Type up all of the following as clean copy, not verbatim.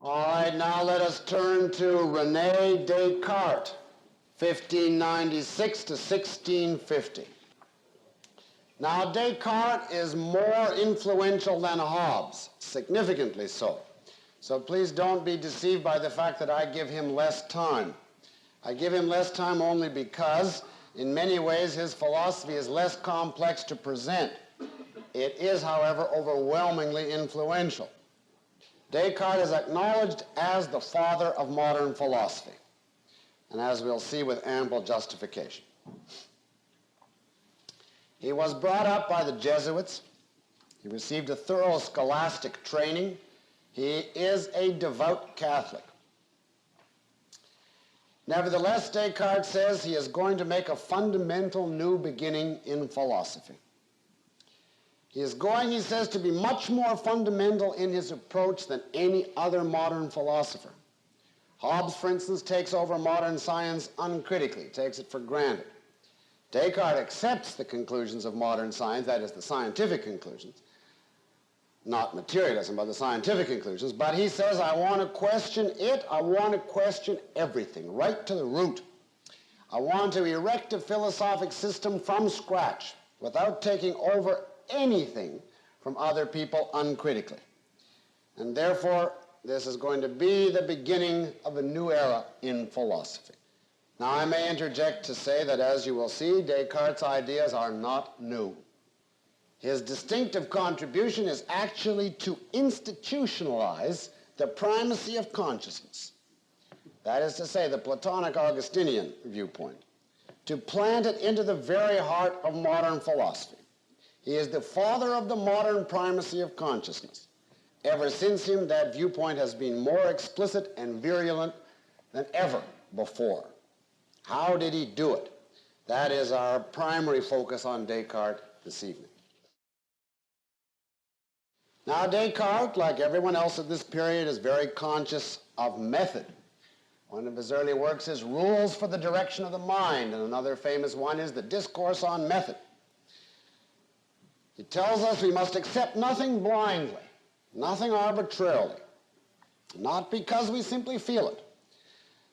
All right, now let us turn to René Descartes, 1596 to 1650. Now, Descartes is more influential than Hobbes, significantly so. So please don't be deceived by the fact that I give him less time. I give him less time only because, in many ways, his philosophy is less complex to present. It is, however, overwhelmingly influential. Descartes is acknowledged as the father of modern philosophy, and as we'll see, with ample justification. He was brought up by the Jesuits. He received a thorough scholastic training. He is a devout Catholic. Nevertheless, Descartes says he is going to make a fundamental new beginning in philosophy. He is going, he says, to be much more fundamental in his approach than any other modern philosopher. Hobbes, for instance, takes over modern science uncritically, takes it for granted. Descartes accepts the conclusions of modern science, that is, the scientific conclusions, not materialism, but the scientific conclusions, but he says, I want to question it, I want to question everything, right to the root. I want to erect a philosophic system from scratch, without taking over anything from other people uncritically. And therefore, this is going to be the beginning of a new era in philosophy. Now, I may interject to say that, as you will see, Descartes' ideas are not new. His distinctive contribution is actually to institutionalize the primacy of consciousness. That is to say, the Platonic Augustinian viewpoint, to plant it into the very heart of modern philosophy. He is the father of the modern primacy of consciousness. Ever since him, that viewpoint has been more explicit and virulent than ever before. How did he do it? That is our primary focus on Descartes this evening. Now, Descartes, like everyone else at this period, is very conscious of method. One of his early works is Rules for the Direction of the Mind, and another famous one is the Discourse on Method. He tells us we must accept nothing blindly, nothing arbitrarily, not because we simply feel it,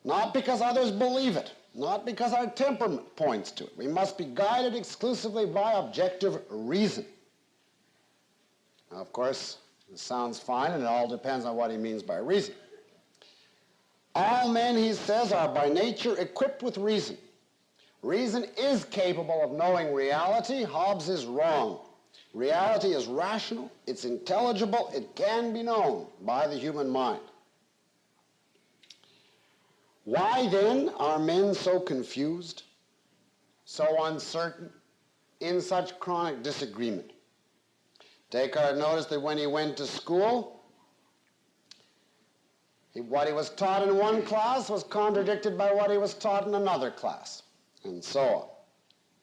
not because others believe it, not because our temperament points to it. We must be guided exclusively by objective reason. Now, of course, this sounds fine, and it all depends on what he means by reason. All men, he says, are by nature equipped with reason. Reason is capable of knowing reality. Hobbes is wrong. Reality is rational, it's intelligible, it can be known by the human mind. Why then are men so confused, so uncertain, in such chronic disagreement? Descartes noticed that when he went to school, what he was taught in one class was contradicted by what he was taught in another class, and so on.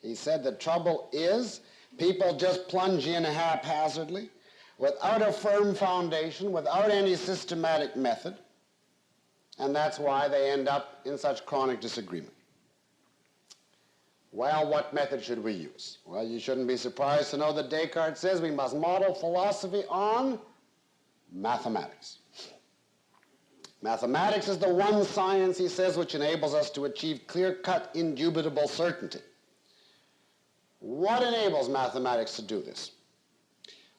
He said the trouble is people just plunge in haphazardly, without a firm foundation, without any systematic method, and that's why they end up in such chronic disagreement. Well, what method should we use? Well, you shouldn't be surprised to know that Descartes says we must model philosophy on mathematics. Mathematics is the one science, he says, which enables us to achieve clear-cut, indubitable certainty. What enables mathematics to do this?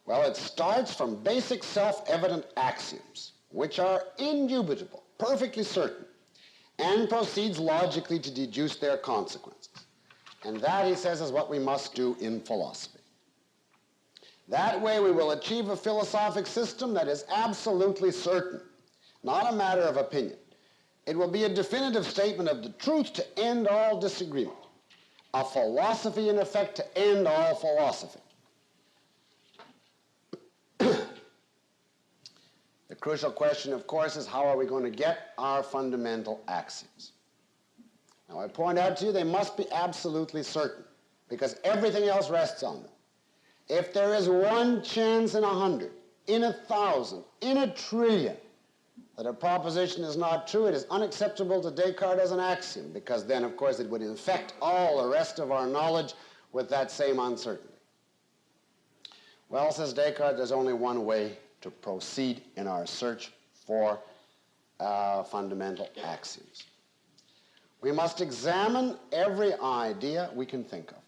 Well, it starts from basic self-evident axioms, which are indubitable, perfectly certain, and proceeds logically to deduce their consequences. And that, he says, is what we must do in philosophy. That way we will achieve a philosophic system that is absolutely certain, not a matter of opinion. It will be a definitive statement of the truth to end all disagreement. A philosophy, in effect, to end all philosophy. The crucial question, of course, is how are we going to get our fundamental axioms? Now, I point out to you they must be absolutely certain, because everything else rests on them. If there is one chance in 100, in 1,000, in 1,000,000,000,000 that a proposition is not true, it is unacceptable to Descartes as an axiom, because then, of course, it would infect all the rest of our knowledge with that same uncertainty. Well, says Descartes, there's only one way to proceed in our search for fundamental axioms. We must examine every idea we can think of.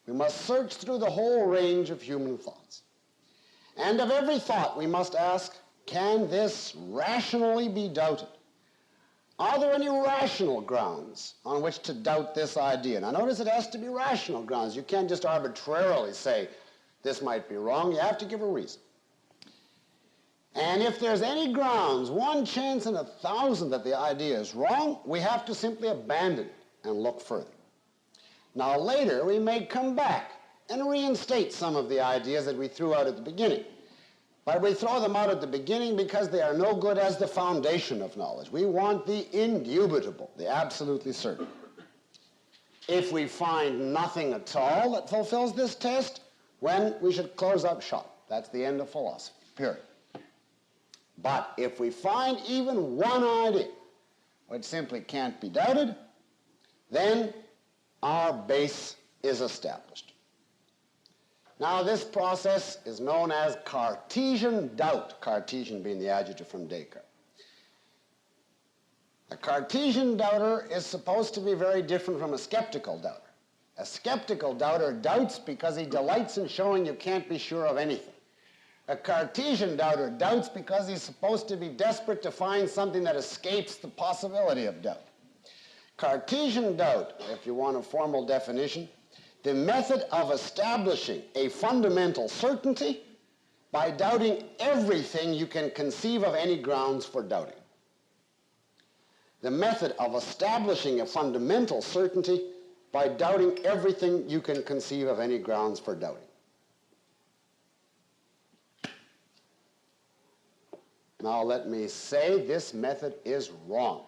We must search through the whole range of human thoughts. And of every thought, we must ask, can this rationally be doubted? Are there any rational grounds on which to doubt this idea? Now notice it has to be rational grounds. You can't just arbitrarily say this might be wrong. You have to give a reason. And if there's any grounds, one chance in 1,000 that the idea is wrong, we have to simply abandon it and look further. Now later we may come back and reinstate some of the ideas that we threw out at the beginning. But we throw them out at the beginning because they are no good as the foundation of knowledge. We want the indubitable, the absolutely certain. If we find nothing at all that fulfills this test, when we should close up shop. That's the end of philosophy, period. But if we find even one idea which simply can't be doubted, then our base is established. Now this process is known as Cartesian doubt, Cartesian being the adjective from Descartes. A Cartesian doubter is supposed to be very different from a skeptical doubter. A skeptical doubter doubts because he delights in showing you can't be sure of anything. A Cartesian doubter doubts because he's supposed to be desperate to find something that escapes the possibility of doubt. Cartesian doubt, if you want a formal definition, the method of establishing a fundamental certainty by doubting everything you can conceive of any grounds for doubting. The method of establishing a fundamental certainty by doubting everything you can conceive of any grounds for doubting. Now let me say this method is wrong.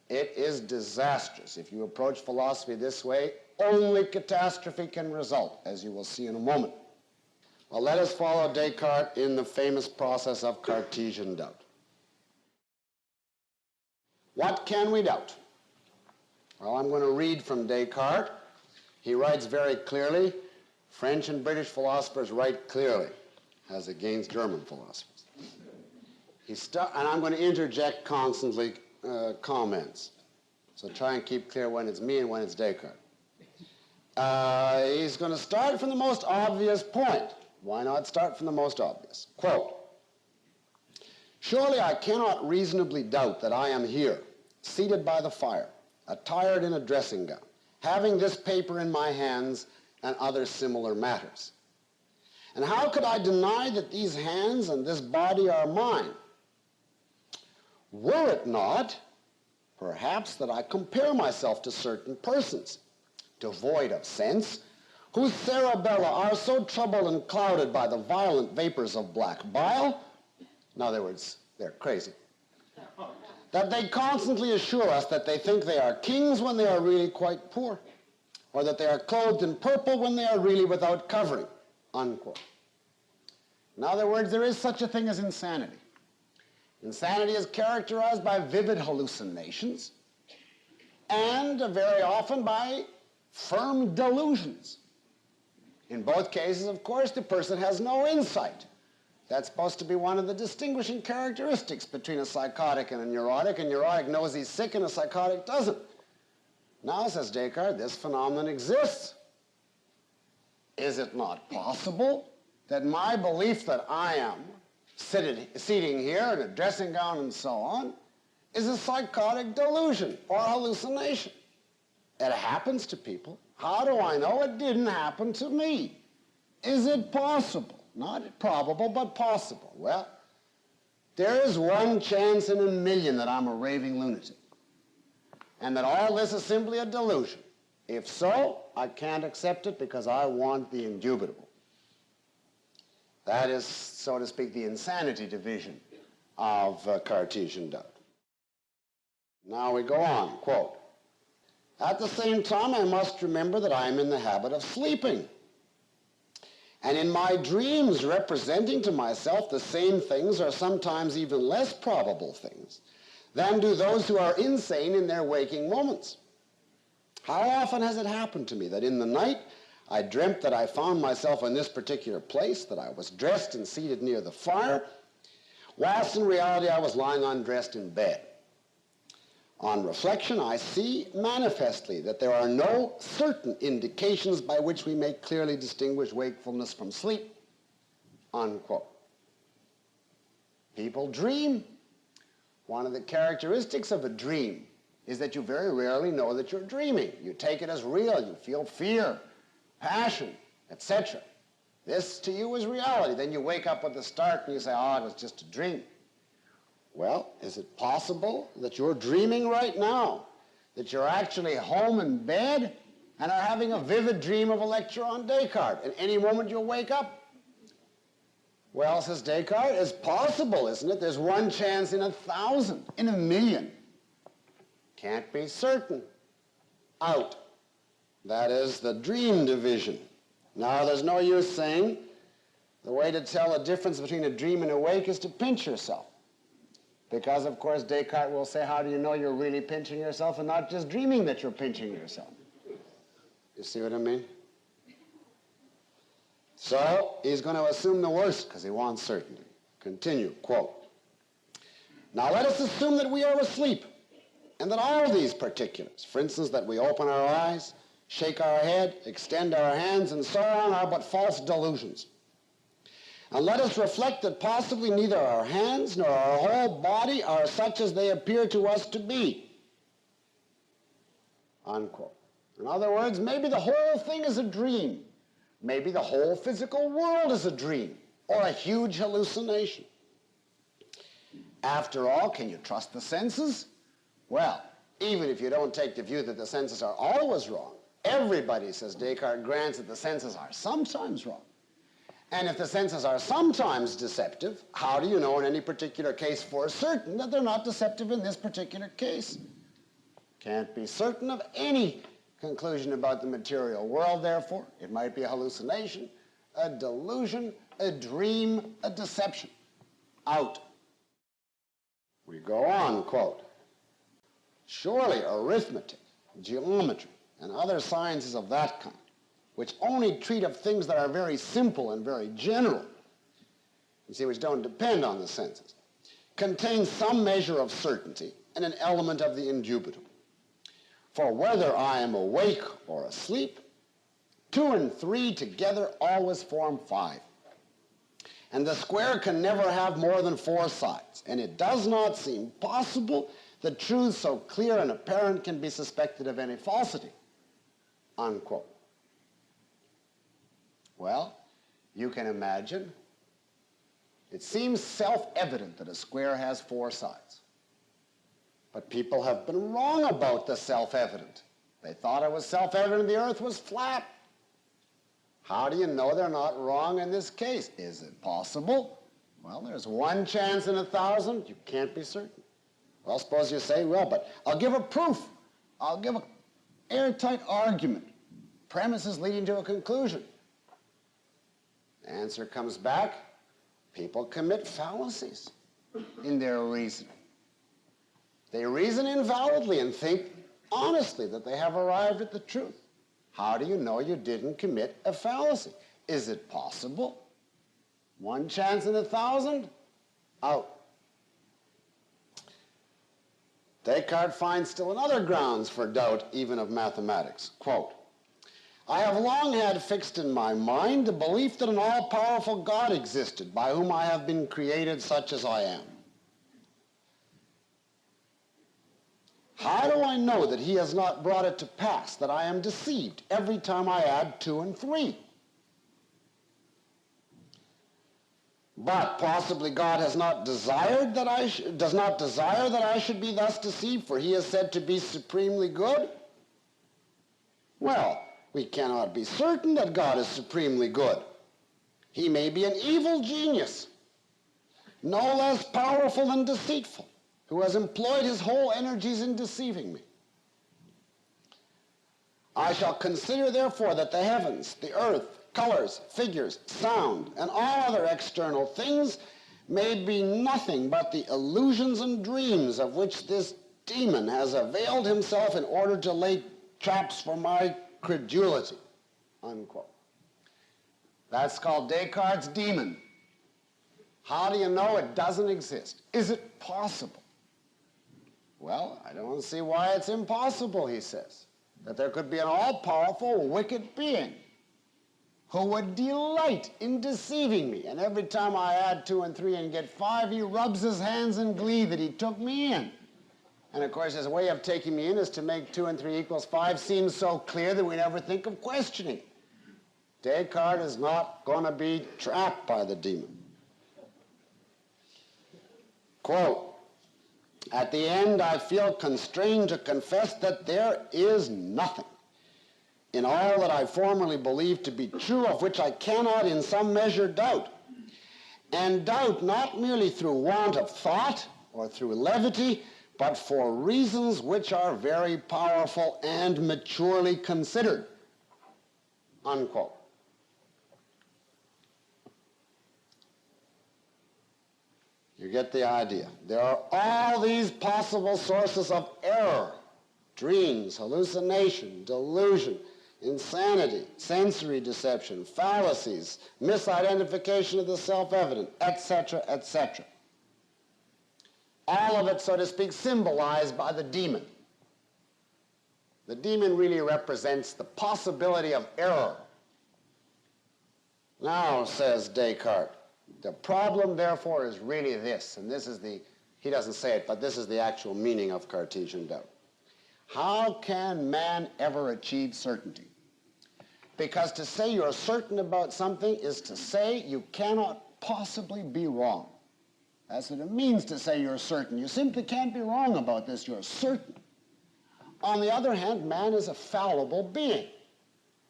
It is disastrous. If you approach philosophy this way, only catastrophe can result, as you will see in a moment. Well, let us follow Descartes in the famous process of Cartesian doubt. What can we doubt? Well, I'm going to read from Descartes. He writes very clearly. French and British philosophers write clearly, as against German philosophers. And I'm going to interject constantly comments. So try and keep clear when it's me and when it's Descartes. He's going to start from the most obvious point. Why not start from the most obvious? Quote, "Surely I cannot reasonably doubt that I am here, seated by the fire, attired in a dressing gown, having this paper in my hands and other similar matters. And how could I deny that these hands and this body are mine? Were it not, perhaps, that I compare myself to certain persons, devoid of sense, whose cerebella are so troubled and clouded by the violent vapors of black bile," in other words, they're crazy, "that they constantly assure us that they think they are kings when they are really quite poor, or that they are clothed in purple when they are really without covering," unquote. In other words, there is such a thing as insanity. Insanity is characterized by vivid hallucinations and very often by firm delusions. In both cases, of course, the person has no insight. That's supposed to be one of the distinguishing characteristics between a psychotic and a neurotic. A neurotic knows he's sick and a psychotic doesn't. Now, says Descartes, this phenomenon exists. Is it not possible that my belief that I am sitting here in a dressing gown and so on is a psychotic delusion or hallucination? It happens to people. How do I know it didn't happen to me? Is it possible? Not probable, but possible. Well, there is one chance in a million that I'm a raving lunatic, and that all this is simply a delusion. If so, I can't accept it because I want the indubitable. That is, so to speak, the insanity division of Cartesian doubt. Now we go on, quote, "At the same time, I must remember that I am in the habit of sleeping, and in my dreams representing to myself the same things or sometimes even less probable things than do those who are insane in their waking moments. How often has it happened to me that in the night I dreamt that I found myself in this particular place, that I was dressed and seated near the fire, whilst in reality I was lying undressed in bed. On reflection, I see manifestly that there are no certain indications by which we may clearly distinguish wakefulness from sleep." Unquote. People dream. One of the characteristics of a dream is that you very rarely know that you're dreaming. You take it as real. You feel fear, passion, etc. This to you is reality. Then you wake up with a start and you say, "Oh, it was just a dream." Well, is it possible that you're dreaming right now, that you're actually home in bed and are having a vivid dream of a lecture on Descartes? At any moment you'll wake up? Well, says Descartes, it's possible, isn't it? There's one chance in 1,000, in 1,000,000. Can't be certain. Out. That is the dream division. Now, there's no use saying the way to tell the difference between a dream and awake is to pinch yourself. Because, of course, Descartes will say, how do you know you're really pinching yourself and not just dreaming that you're pinching yourself? You see what I mean? So he's going to assume the worst because he wants certainty. Continue, quote. "Now let us assume that we are asleep and that all these particulars, for instance, that we open our eyes, shake our head, extend our hands, and so on, are but false delusions. And let us reflect that possibly neither our hands nor our whole body are such as they appear to us to be." Unquote. In other words, maybe the whole thing is a dream. Maybe the whole physical world is a dream or a huge hallucination. After all, can you trust the senses? Well, even if you don't take the view that the senses are always wrong, everybody, says Descartes, grants that the senses are sometimes wrong. And if the senses are sometimes deceptive, how do you know in any particular case for certain that they're not deceptive in this particular case? Can't be certain of any conclusion about the material world, therefore. It might be a hallucination, a delusion, a dream, a deception. Out. We go on, quote. "Surely arithmetic, geometry, and other sciences of that kind, which only treat of things that are very simple and very general, you see, which don't depend on the senses, contain some measure of certainty and an element of the indubitable. For whether I am awake or asleep, 2 and 3 together always form 5. And the square can never have more than 4 sides, and it does not seem possible that truth so clear and apparent can be suspected of any falsity." Unquote. Well, you can imagine, it seems self-evident that a square has 4 sides. But people have been wrong about the self-evident. They thought it was self-evident the earth was flat. How do you know they're not wrong in this case? Is it possible? Well, there's one chance in 1,000. You can't be certain. Well, suppose you say, well, but I'll give a proof. I'll give an airtight argument. Premises leading to a conclusion. The answer comes back, people commit fallacies in their reasoning. They reason invalidly and think honestly that they have arrived at the truth. How do you know you didn't commit a fallacy? Is it possible? One chance in 1,000? Out. Descartes finds still another grounds for doubt even of mathematics. Quote, "I have long had fixed in my mind the belief that an all-powerful God existed, by whom I have been created such as I am. How do I know that he has not brought it to pass, that I am deceived every time I add 2 and 3? But possibly God has not desired that does not desire that I should be thus deceived, for he is said to be supremely good? Well, we cannot be certain that God is supremely good. He may be an evil genius, no less powerful than deceitful, who has employed his whole energies in deceiving me. I shall consider, therefore, that the heavens, the earth, colors, figures, sound, and all other external things may be nothing but the illusions and dreams of which this demon has availed himself in order to lay traps for my credulity." Unquote. That's called Descartes' demon. How do you know it doesn't exist? Is it possible? Well, I don't see why it's impossible, he says, that there could be an all-powerful, wicked being who would delight in deceiving me. And every time I add 2 and 3 and get 5, he rubs his hands in glee that he took me in. And of course, his way of taking me in is to make 2 and 3 equals 5 seem so clear that we never think of questioning it. Descartes is not going to be trapped by the demon. Quote, "At the end, I feel constrained to confess that there is nothing in all that I formerly believed to be true, of which I cannot in some measure doubt, and doubt not merely through want of thought or through levity, but for reasons which are very powerful and maturely considered." Unquote. You get the idea. There are all these possible sources of error: dreams, hallucination, delusion, insanity, sensory deception, fallacies, misidentification of the self-evident, etc., etc. All of it, so to speak, symbolized by the demon. The demon really represents the possibility of error. Now, says Descartes, the problem, therefore, is really this, and this is he doesn't say it, but this is the actual meaning of Cartesian doubt. How can man ever achieve certainty? Because to say you're certain about something is to say you cannot possibly be wrong. That's what it means to say you're certain. You simply can't be wrong about this. You're certain. On the other hand, man is a fallible being.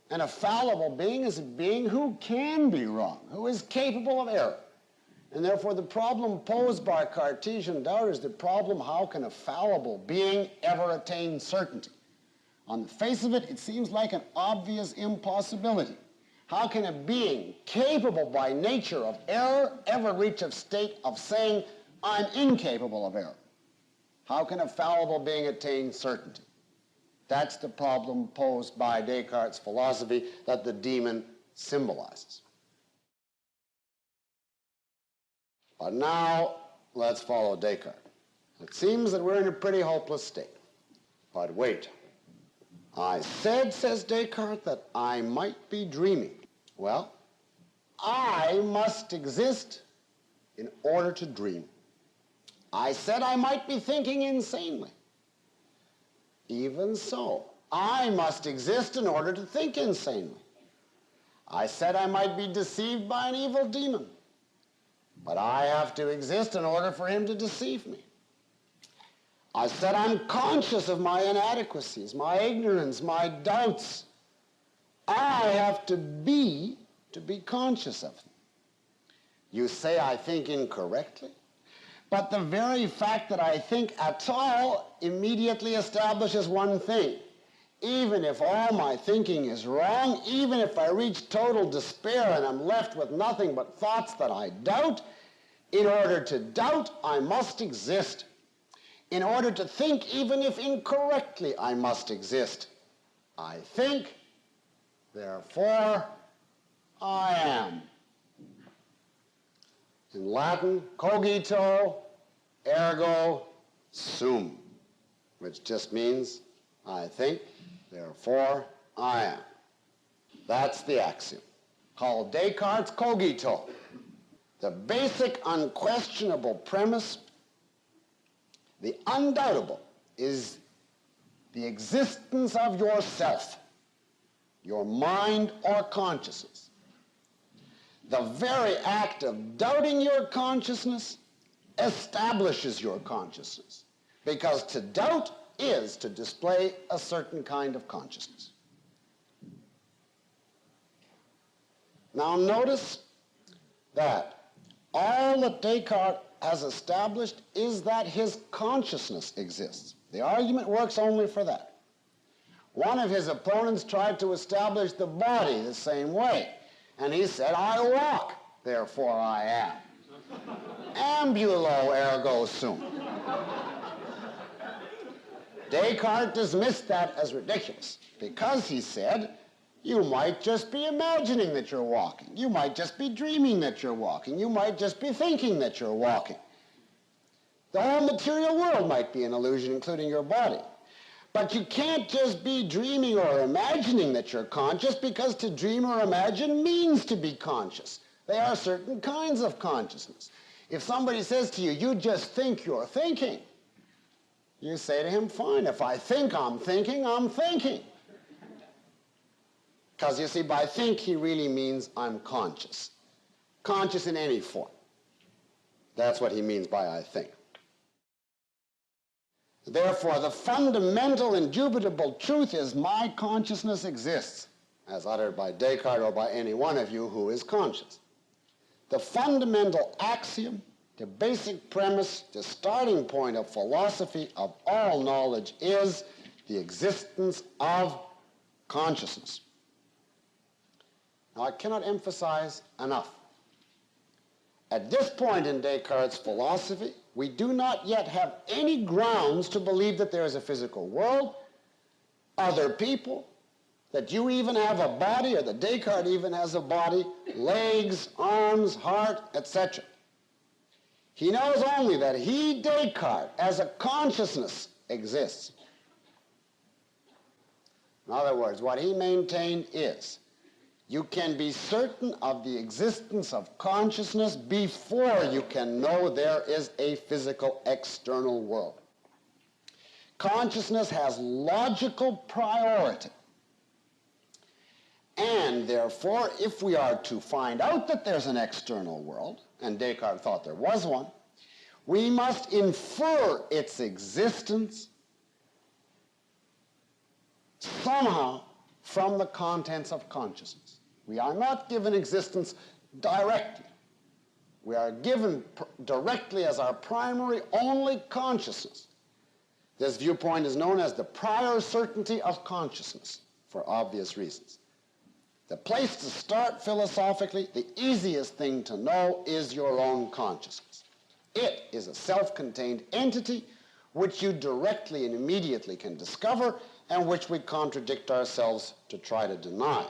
And a fallible being is a being who can be wrong, who is capable of error. And therefore, the problem posed by Cartesian doubt is the problem: how can a fallible being ever attain certainty? On the face of it, it seems like an obvious impossibility. How can a being capable by nature of error ever reach a state of saying, I'm incapable of error? How can a fallible being attain certainty? That's the problem posed by Descartes' philosophy that the demon symbolizes. But now, let's follow Descartes. It seems that we're in a pretty hopeless state. But wait. I said, says Descartes, that I might be dreaming. Well, I must exist in order to dream. I said I might be thinking insanely. Even so, I must exist in order to think insanely. I said I might be deceived by an evil demon, but I have to exist in order for him to deceive me. I said I'm conscious of my inadequacies, my ignorance, my doubts. I have to be conscious of them. You say I think incorrectly, but the very fact that I think at all immediately establishes one thing. Even if all my thinking is wrong, even if I reach total despair and I'm left with nothing but thoughts that I doubt, in order to doubt, I must exist. In order to think, even if incorrectly, I must exist. I think, therefore, I am. In Latin, cogito, ergo sum, which just means I think, therefore I am. That's the axiom, called Descartes' cogito. The basic unquestionable premise, the undoubtable, is the existence of yourself, your mind or consciousness. The very act of doubting your consciousness establishes your consciousness, because to doubt is to display a certain kind of consciousness. Now notice that all that Descartes has established is that his consciousness exists. The argument works only for that. One of his opponents tried to establish the body the same way, and he said, I walk, therefore I am. Ambulo ergo sum. Descartes dismissed that as ridiculous because, he said, You might just be imagining that you're walking. You might just be dreaming that you're walking. You might just be thinking that you're walking. The whole material world might be an illusion, including your body. But you can't just be dreaming or imagining that you're conscious, because to dream or imagine means to be conscious. There are certain kinds of consciousness. If somebody says to you, you just think you're thinking, you say to him, fine, if I think I'm thinking, I'm thinking. Because you see, by think, he really means I'm conscious. Conscious in any form. That's what he means by I think. Therefore, the fundamental, indubitable truth is my consciousness exists, as uttered by Descartes or by any one of you who is conscious. The fundamental axiom, the basic premise, the starting point of philosophy of all knowledge is the existence of consciousness. Now, I cannot emphasize enough. At this point in Descartes' philosophy, we do not yet have any grounds to believe that there is a physical world, other people, that you even have a body, or that Descartes even has a body, legs, arms, heart, etc. He knows only that he, Descartes, as a consciousness, exists. In other words, what he maintained is, you can be certain of the existence of consciousness before you can know there is a physical external world. Consciousness has logical priority. And therefore, if we are to find out that there's an external world, and Descartes thought there was one, we must infer its existence somehow from the contents of consciousness. We are not given existence directly. We are given directly as our primary only consciousness. This viewpoint is known as the prior certainty of consciousness, for obvious reasons. The place to start philosophically, the easiest thing to know, is your own consciousness. It is a self-contained entity which you directly and immediately can discover, and which we contradict ourselves to try to deny.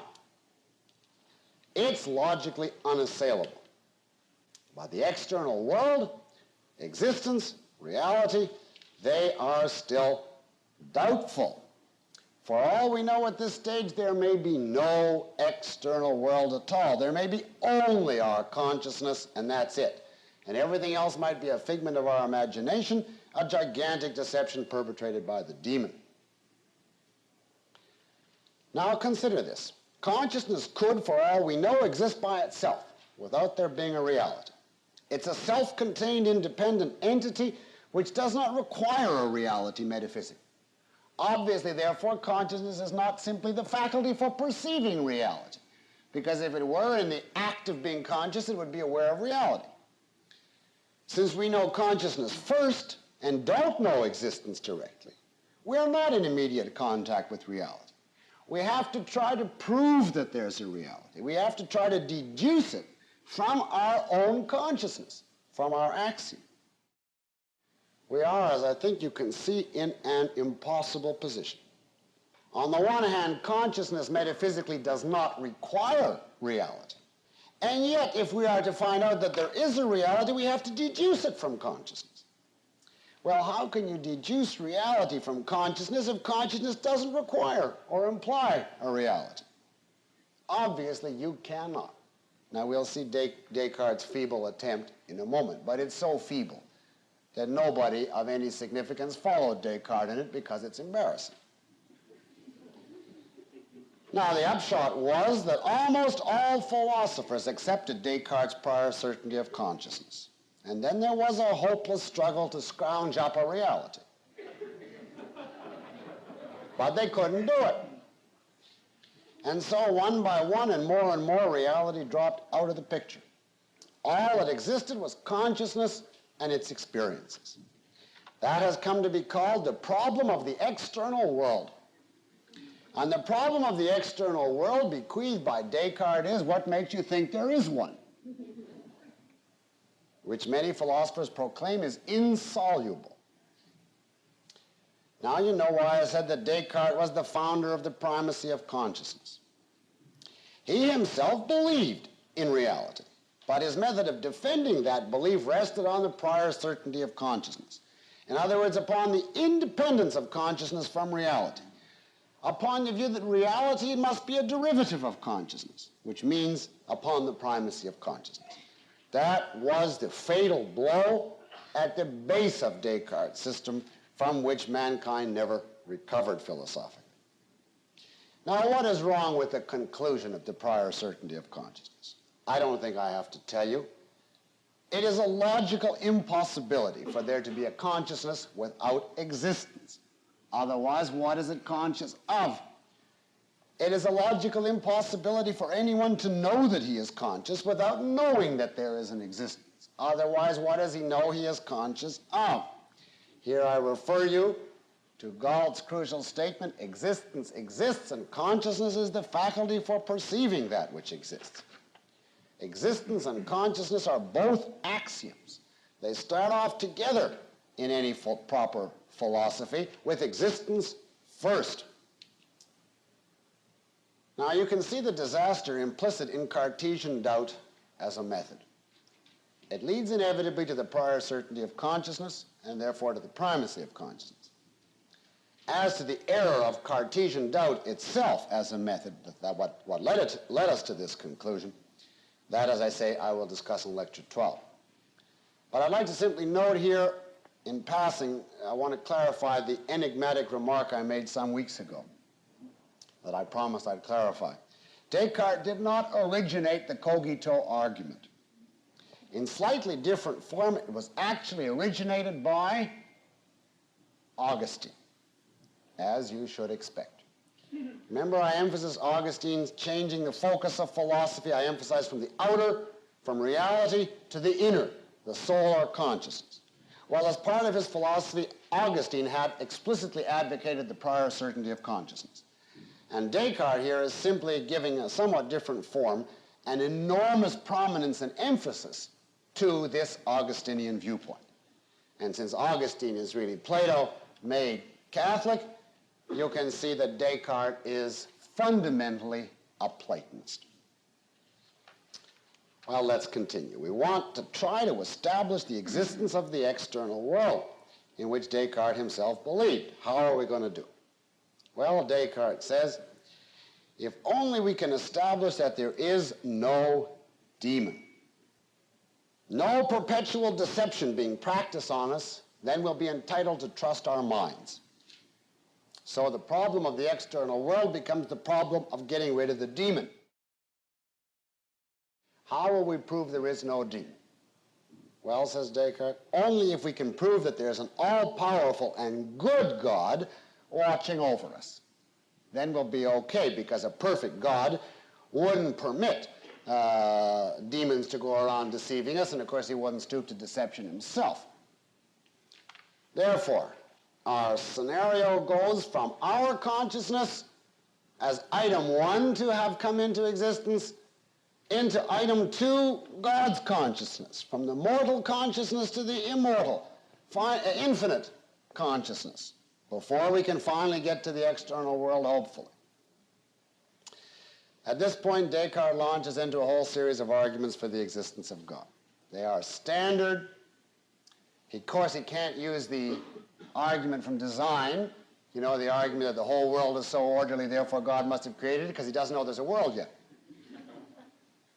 It's logically unassailable. But the external world, existence, reality, they are still doubtful. For all we know at this stage, there may be no external world at all. There may be only our consciousness, and that's it. And everything else might be a figment of our imagination, a gigantic deception perpetrated by the demon. Now consider this. Consciousness could, for all we know, exist by itself, without there being a reality. It's a self-contained, independent entity which does not require a reality metaphysic. Obviously, therefore, consciousness is not simply the faculty for perceiving reality, because if it were in the act of being conscious, it would be aware of reality. Since we know consciousness first and don't know existence directly, we are not in immediate contact with reality. We have to try to prove that there's a reality. We have to try to deduce it from our own consciousness, from our axiom. We are, as I think you can see, in an impossible position. On the one hand, consciousness metaphysically does not require reality. And yet, if we are to find out that there is a reality, we have to deduce it from consciousness. Well, how can you deduce reality from consciousness if consciousness doesn't require or imply a reality? Obviously, you cannot. Now, we'll see Descartes' feeble attempt in a moment, but it's so feeble that nobody of any significance followed Descartes in it because it's embarrassing. Now, the upshot was that almost all philosophers accepted Descartes' prior certainty of consciousness. And then there was a hopeless struggle to scrounge up a reality. But they couldn't do it. And so one by one and more reality dropped out of the picture. All that existed was consciousness and its experiences. That has come to be called the problem of the external world. And the problem of the external world bequeathed by Descartes is, what makes you think there is one? Which many philosophers proclaim is insoluble. Now you know why I said that Descartes was the founder of the primacy of consciousness. He himself believed in reality, but his method of defending that belief rested on the prior certainty of consciousness. In other words, upon the independence of consciousness from reality, upon the view that reality must be a derivative of consciousness, which means upon the primacy of consciousness. That was the fatal blow at the base of Descartes' system, from which mankind never recovered philosophically. Now, what is wrong with the conclusion of the prior certainty of consciousness? I don't think I have to tell you. It is a logical impossibility for there to be a consciousness without existence. Otherwise, what is it conscious of? It is a logical impossibility for anyone to know that he is conscious without knowing that there is an existence. Otherwise, what does he know he is conscious of? Here I refer you to Galt's crucial statement, existence exists and consciousness is the faculty for perceiving that which exists. Existence and consciousness are both axioms. They start off together in any proper philosophy with existence first. Now you can see the disaster implicit in Cartesian doubt as a method. It leads inevitably to the prior certainty of consciousness and therefore to the primacy of consciousness. As to the error of Cartesian doubt itself as a method, what led us to this conclusion, that, as I say, I will discuss in Lecture 12. But I'd like to simply note here, in passing, I want to clarify the enigmatic remark I made some weeks ago that I promised I'd clarify. Descartes did not originate the Cogito argument. In slightly different form, it was actually originated by Augustine, as you should expect. Remember, I emphasized Augustine's changing the focus of philosophy. I emphasized from the outer, from reality, to the inner, the soul or consciousness. Well, as part of his philosophy, Augustine had explicitly advocated the prior certainty of consciousness. And Descartes here is simply giving a somewhat different form, an enormous prominence and emphasis to this Augustinian viewpoint. And since Augustine is really Plato made Catholic, you can see that Descartes is fundamentally a Platonist. Well, let's continue. We want to try to establish the existence of the external world in which Descartes himself believed. How are we going to do it? Well, Descartes says, if only we can establish that there is no demon, no perpetual deception being practiced on us, then we'll be entitled to trust our minds. So the problem of the external world becomes the problem of getting rid of the demon. How will we prove there is no demon? Well, says Descartes, only if we can prove that there's an all-powerful and good God watching over us. Then we'll be okay, because a perfect God wouldn't permit demons to go around deceiving us, and of course he wouldn't stoop to deception himself. Therefore, our scenario goes from our consciousness as item 1 to have come into existence into item 2, God's consciousness, from the mortal consciousness to the immortal, infinite consciousness, before we can finally get to the external world, hopefully. At this point, Descartes launches into a whole series of arguments for the existence of God. They are standard. Of course, he can't use the argument from design, you know, the argument that the whole world is so orderly, therefore God must have created it, because he doesn't know there's a world yet.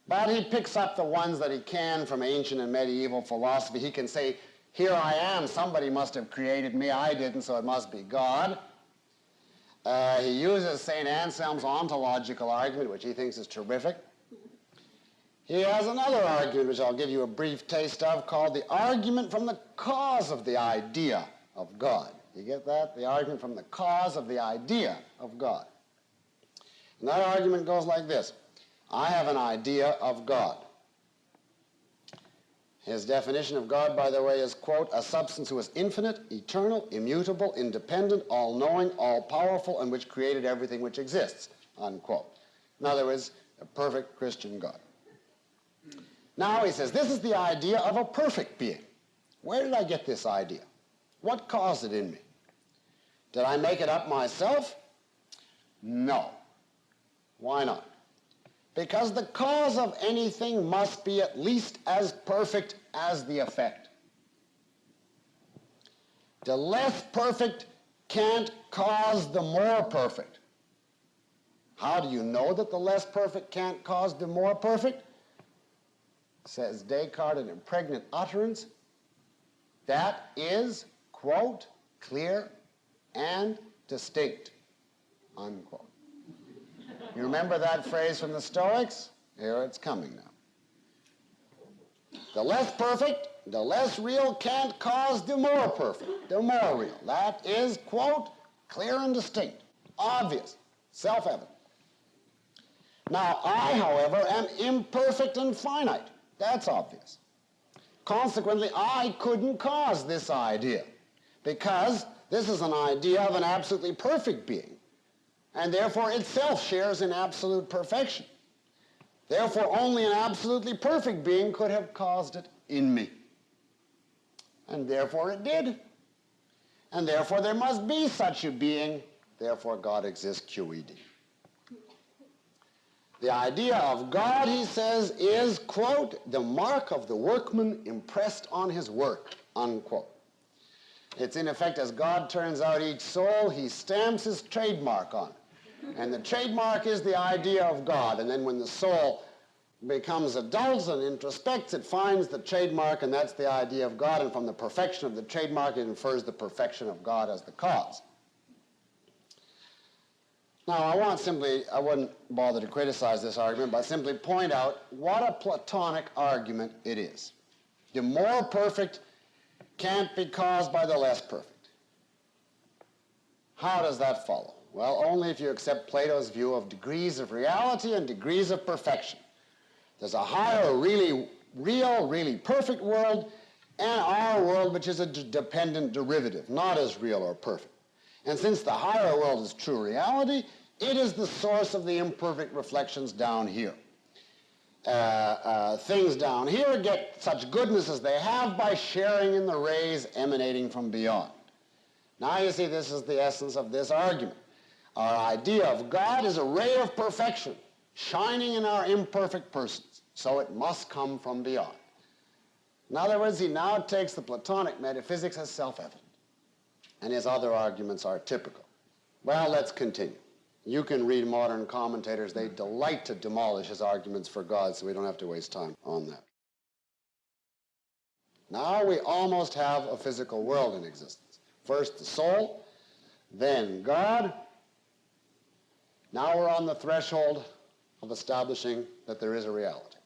But he picks up the ones that he can from ancient and medieval philosophy. He can say, here I am, somebody must have created me, I didn't, so it must be God. He uses St. Anselm's ontological argument, which he thinks is terrific. He has another argument, which I'll give you a brief taste of, called the argument from the cause of the idea of God. You get that? The argument from the cause of the idea of God. And that argument goes like this. I have an idea of God. His definition of God, by the way, is, quote, a substance who is infinite, eternal, immutable, independent, all-knowing, all-powerful, and which created everything which exists, unquote. In other words, a perfect Christian God. Now he says, this is the idea of a perfect being. Where did I get this idea? What caused it in me? Did I make it up myself? No. Why not? because the cause of anything must be at least as perfect as the effect. The less perfect can't cause the more perfect. How do you know that the less perfect can't cause the more perfect? Says Descartes in a pregnant utterance, that is, quote, clear and distinct, unquote. You remember that phrase from the Stoics? Here it's coming now. The less perfect, the less real can't cause the more perfect, the more real. That is, quote, clear and distinct, obvious, self-evident. Now, I, however, am imperfect and finite. That's obvious. Consequently, I couldn't cause this idea, because this is an idea of an absolutely perfect being, and therefore itself shares in absolute perfection. Therefore, only an absolutely perfect being could have caused it in me. And therefore it did. And therefore there must be such a being. Therefore God exists, QED. The idea of God, he says, is, quote, the mark of the workman impressed on his work, unquote. It's in effect, as God turns out each soul, he stamps his trademark on it. And the trademark is the idea of God. And then when the soul becomes adult and introspects, it finds the trademark, and that's the idea of God. And from the perfection of the trademark, it infers the perfection of God as the cause. Now, I wouldn't bother to criticize this argument, but simply point out what a Platonic argument it is. The more perfect can't be caused by the less perfect. How does that follow? Well, only if you accept Plato's view of degrees of reality and degrees of perfection. There's a higher, really real, really perfect world, and our world, which is a dependent derivative, not as real or perfect. And since the higher world is true reality, it is the source of the imperfect reflections down here. Things down here get such goodness as they have by sharing in the rays emanating from beyond. Now you see, this is the essence of this argument. Our idea of God is a ray of perfection shining in our imperfect persons, so it must come from beyond. In other words, he now takes the Platonic metaphysics as self-evident, and his other arguments are typical. Well, let's continue. You can read modern commentators. They delight to demolish his arguments for God, so we don't have to waste time on that. Now we almost have a physical world in existence. First the soul, then God. Now we're on the threshold of establishing that there is a reality.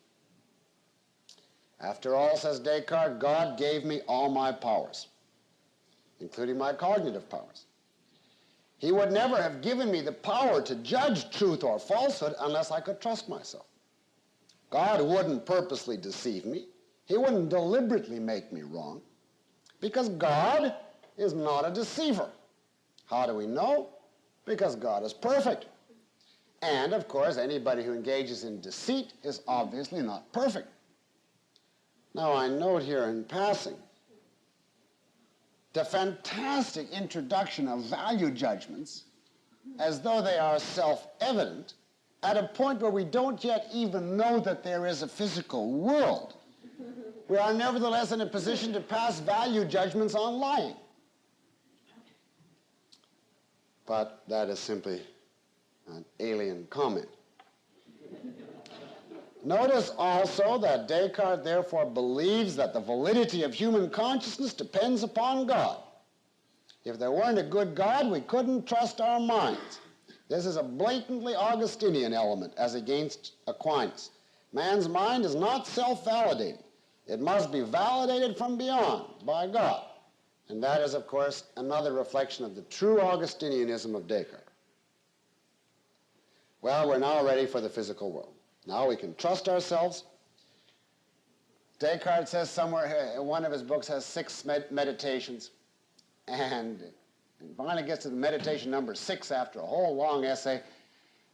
After all, says Descartes, God gave me all my powers, including my cognitive powers. He would never have given me the power to judge truth or falsehood unless I could trust myself. God wouldn't purposely deceive me. He wouldn't deliberately make me wrong, because God is not a deceiver. How do we know? Because God is perfect. And, of course, anybody who engages in deceit is obviously not perfect. Now, I note here in passing the fantastic introduction of value judgments as though they are self-evident at a point where we don't yet even know that there is a physical world. We are nevertheless in a position to pass value judgments on lying. But that is simply an alien comment. Notice also that Descartes therefore believes that the validity of human consciousness depends upon God. If there weren't a good God, we couldn't trust our minds. This is a blatantly Augustinian element as against Aquinas. Man's mind is not self-validating. It must be validated from beyond by God. And that is, of course, another reflection of the true Augustinianism of Descartes. Well, we're now ready for the physical world. Now we can trust ourselves. Descartes says somewhere, one of his books has 6 meditations, and finally gets to the meditation number 6 after a whole long essay,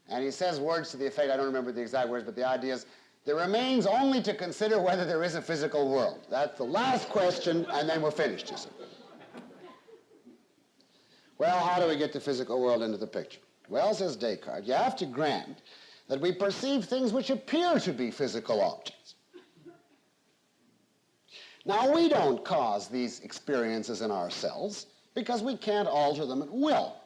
and he says words to the effect, I don't remember the exact words, but the idea is, there remains only to consider whether there is a physical world. That's the last question, and then we're finished, you see. Well, how do we get the physical world into the picture? Well, says Descartes, you have to grant that we perceive things which appear to be physical objects. Now, we don't cause these experiences in ourselves because we can't alter them at will.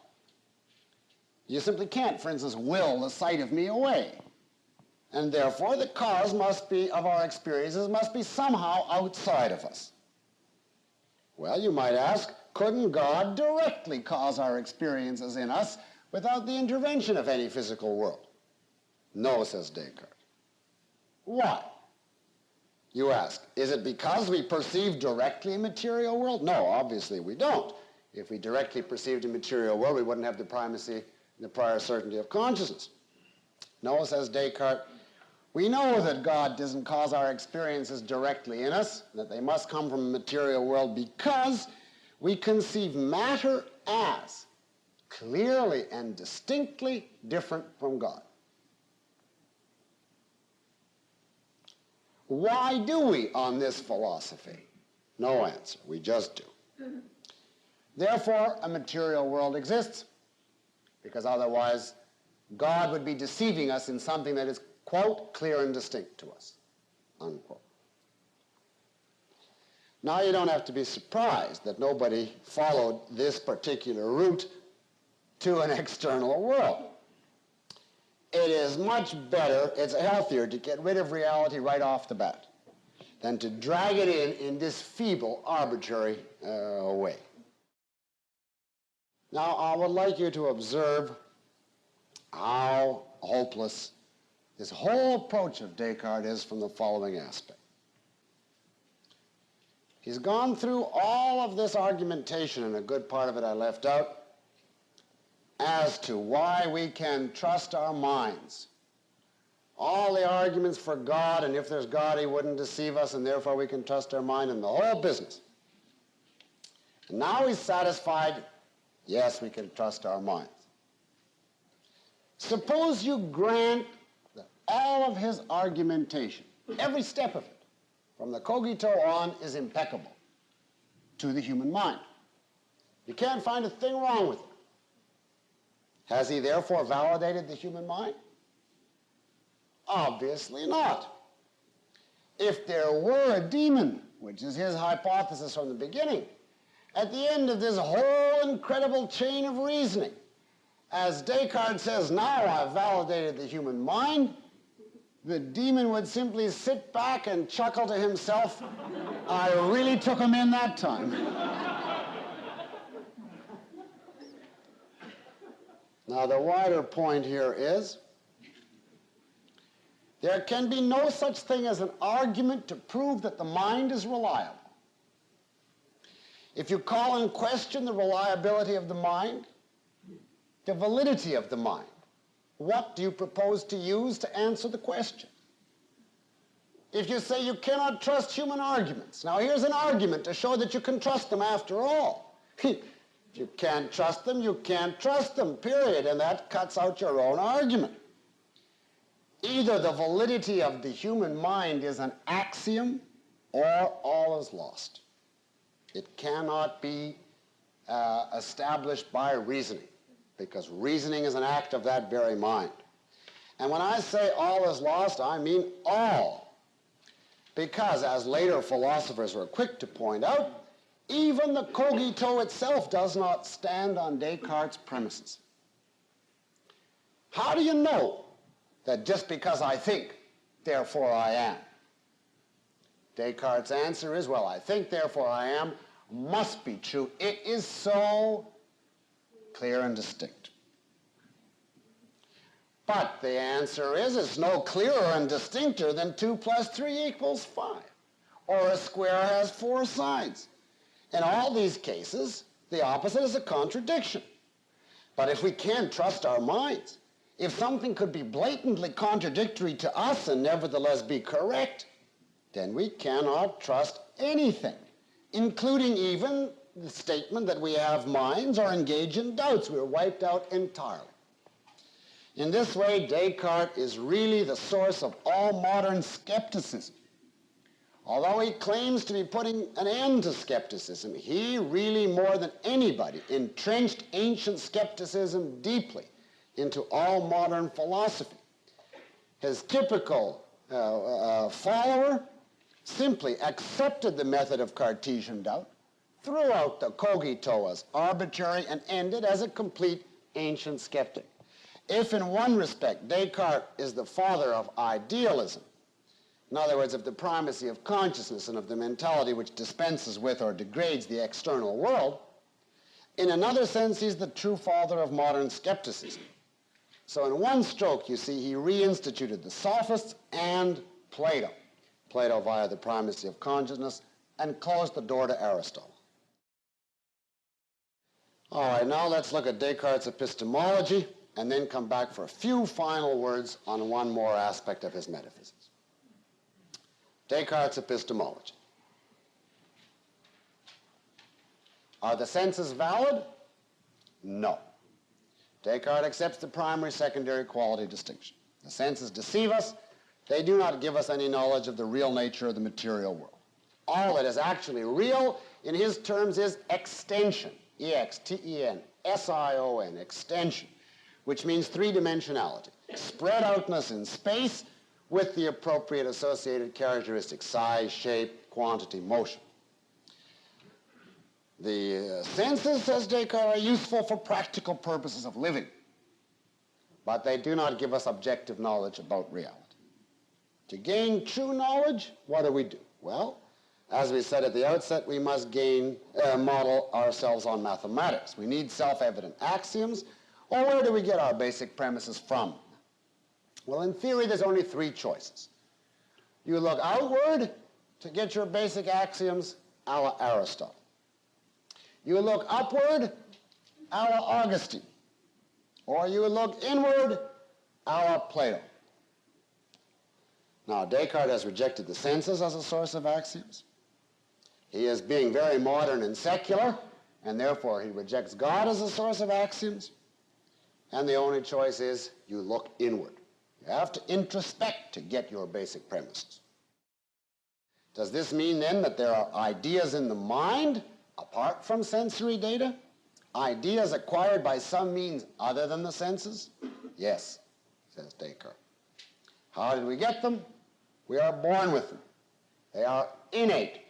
You simply can't, for instance, will the sight of me away. And therefore, the cause of our experiences must be somehow outside of us. Well, you might ask, couldn't God directly cause our experiences in us without the intervention of any physical world? No, says Descartes. Why? You ask, is it because we perceive directly a material world? No, obviously we don't. If we directly perceived a material world, we wouldn't have the primacy and the prior certainty of consciousness. No, says Descartes, we know that God doesn't cause our experiences directly in us, that they must come from a material world because we conceive matter as clearly and distinctly different from God. Why do we on this philosophy? No answer. We just do. Therefore, a material world exists, because otherwise God would be deceiving us in something that is, quote, clear and distinct to us, unquote. Now, you don't have to be surprised that nobody followed this particular route to an external world. It is much better, it's healthier to get rid of reality right off the bat than to drag it in this feeble, arbitrary way. Now, I would like you to observe how hopeless this whole approach of Descartes is from the following aspect. He's gone through all of this argumentation, and a good part of it I left out, as to why we can trust our minds. All the arguments for God, and if there's God, he wouldn't deceive us, and therefore we can trust our mind, and the whole business. And now he's satisfied, yes, we can trust our minds. Suppose you grant that all of his argumentation, every step of it, from the Cogito on, is impeccable to the human mind. You can't find a thing wrong with it. Has he therefore validated the human mind? Obviously not. If there were a demon, which is his hypothesis from the beginning, at the end of this whole incredible chain of reasoning, as Descartes says, now I've validated the human mind, the demon would simply sit back and chuckle to himself, I really took him in that time. Now, the wider point here is there can be no such thing as an argument to prove that the mind is reliable. If you call in question the reliability of the mind, the validity of the mind, what do you propose to use to answer the question? If you say you cannot trust human arguments, now here's an argument to show that you can trust them after all. If you can't trust them, you can't trust them, period, and that cuts out your own argument. Either the validity of the human mind is an axiom or all is lost. It cannot be established by reasoning, because reasoning is an act of that very mind. And when I say all is lost, I mean all. Because, as later philosophers were quick to point out, even the Cogito itself does not stand on Descartes' premises. How do you know that just because I think, therefore I am? Descartes' answer is, well, I think, therefore I am, must be true. It is so clear and distinct. But the answer is, it's no clearer and distincter than 2 + 3 = 5, or a square has 4 sides. In all these cases, the opposite is a contradiction. But if we can't trust our minds, if something could be blatantly contradictory to us and nevertheless be correct, then we cannot trust anything, including even the statement that we have minds or engage in doubts. We're wiped out entirely. In this way, Descartes is really the source of all modern skepticism. Although he claims to be putting an end to skepticism, he really, more than anybody, entrenched ancient skepticism deeply into all modern philosophy. His typical follower simply accepted the method of Cartesian doubt, threw out the cogito as arbitrary, and ended as a complete ancient skeptic. If in one respect Descartes is the father of idealism, in other words, of the primacy of consciousness and of the mentality which dispenses with or degrades the external world, in another sense he's the true father of modern skepticism. So in one stroke, you see, he reinstituted the sophists and Plato. Plato via the primacy of consciousness, and closed the door to Aristotle. All right, now let's look at Descartes' epistemology, and then come back for a few final words on one more aspect of his metaphysics. Descartes' epistemology. Are the senses valid? No. Descartes accepts the primary-secondary quality distinction. The senses deceive us. They do not give us any knowledge of the real nature of the material world. All that is actually real, in his terms, is extension, E-X-T-E-N-S-I-O-N, extension, which means three-dimensionality, spread outness in space with the appropriate associated characteristics, size, shape, quantity, motion. The senses, says Descartes, are useful for practical purposes of living, but they do not give us objective knowledge about reality. To gain true knowledge, what do? Well, as we said at the outset, we must model ourselves on mathematics. We need self-evident axioms, or where do we get our basic premises from? Well, in theory, there's only three choices. You look outward to get your basic axioms, a la Aristotle. You look upward, a la Augustine. Or you look inward, a la Plato. Now, Descartes has rejected the senses as a source of axioms. He is being very modern and secular, and therefore he rejects God as a source of axioms. And the only choice is you look inward. You have to introspect to get your basic premises. Does this mean then that there are ideas in the mind apart from sensory data? Ideas acquired by some means other than the senses? Yes, says Descartes. How did we get them? We are born with them. They are innate.